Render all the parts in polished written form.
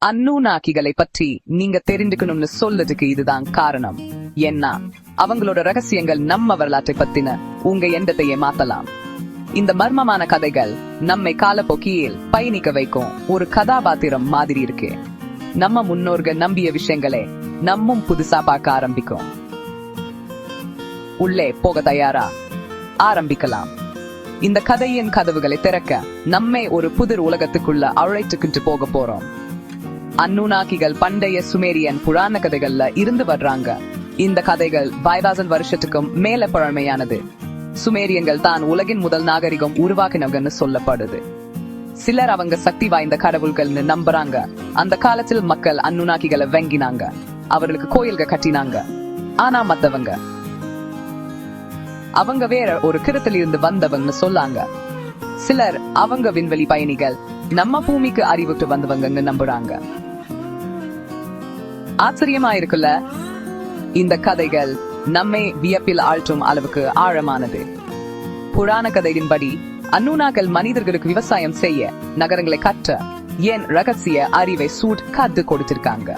அன்னூனாக்கிகளை பற்றி நீங்க தெரிஞ்சுக்கணும்னு சொல்லதுக்கு இதுதான் காரணம். ஏன்னா அவங்களோட ரகசியங்கள் நம்ம வரலாற்றை பத்தின உங்க எண்ணத்தையே மாத்தலாம். இந்த மர்மமான கதைகள் நம்மை காலப்போக்கியில் பயணிக்க வைக்கும் ஒரு கதாபாத்திரம் மாதிரி இருக்கு. நம்ம முன்னோர்கள் நம்பிய விஷயங்களே நம்மும் புதுசா பார்க்க ஆரம்பிக்கும். உள்ளே போக தயாரா? ஆரம்பிக்கலாம். இந்த கதையின் கதவுகளை திறக்க நம்மை ஒரு புதிர் உலகத்துக்குள்ள அழைத்துக்கிட்டு போக போறோம். அன்னூனாக்கிகள் பண்டைய சுமேரியன் புராண கதைகள்ல இருந்து வர்றாங்க. இந்த கதைகள் 5000 வருஷத்துக்கும் மேல பழமையானது. சுமேரியன்கள் தான் உலகின் முதல் நாகரிகம் உருவாக்கினவங்கன்னு சொல்லப்படுது. சிலர் அவங்க சக்தி வாய்ந்த கடவுள்கள்னு நம்புறாங்க. அந்த காலத்தில் மக்கள் அன்னூனாக்கிகளை வெங்கினாங்க, அவர்களுக்கு கோயில்கள் கட்டினாங்க. ஆனா மத்தவங்க அவங்க வேற ஒரு கிரத்தில் இருந்து வந்தவங்கன்னு சொல்லாங்க. சிலர் அவங்க விண்வெளி பயணிகள், நம்ம பூமிக்கு அறிவுட்டு வந்தவங்க நம்புறாங்க. ஆச்சரியமா இருக்குல்ல? இந்த கதைகள் நம்மை வியப்பில் ஆழ்த்தும் அளவுக்கு ஆழமானது. புராண கதையின்படி அன்னூனாக்கள் மனிதர்களுக்கு விவசாயம் செய்ய, நகரங்களை கட்ட, ஏன் ரகசிய அறிவை கத்து கொடுத்திருக்காங்க.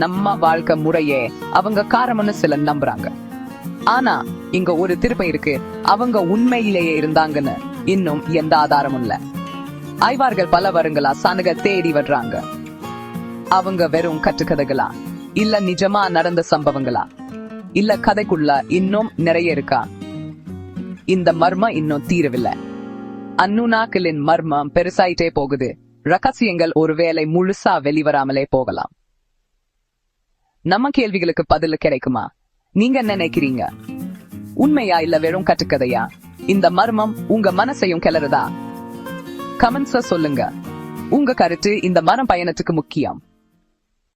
நம்ம வாழ்க்கை முறையே அவங்க காரணம்னு சிலர் நம்புறாங்க. ஆனா இங்க ஒரு திருப்பம் இருக்கு. அவங்க உண்மையிலேயே இருந்தாங்கன்னு இன்னும் எந்த ஆதாரமும் இல்ல. ஆய்வார்கள் பல வருங்களா சாணுக தேடி வர்றாங்க. அவங்க வெறும் கட்டுக்கதைகளா, இல்ல நிஜமா நடந்த சம்பவங்களா, இல்ல கதைக்குள்ள இன்னும் நிறைய இருக்கா? இந்த மர்மம் இன்னும் தீரவில்லை. அன்னூனாக்களின் மர்மம் பெருசாயிட்டே போகுது. ரகசியங்கள் ஒருவேளை முழுசா வெளிவராமலே போகலாம். நம்ம கேள்விகளுக்கு பதில் கிடைக்குமா? நீங்க என்ன நினைக்கிறீங்க? உண்மையா இல்ல வெறும் கட்டுக்கதையா? இந்த மர்மம் உங்க மனசையும் கிளறுதா? கமெண்ட்ஸ்ல சொல்லுங்க. உங்க கருத்து இந்த மரம் பயணத்துக்கு முக்கியம்.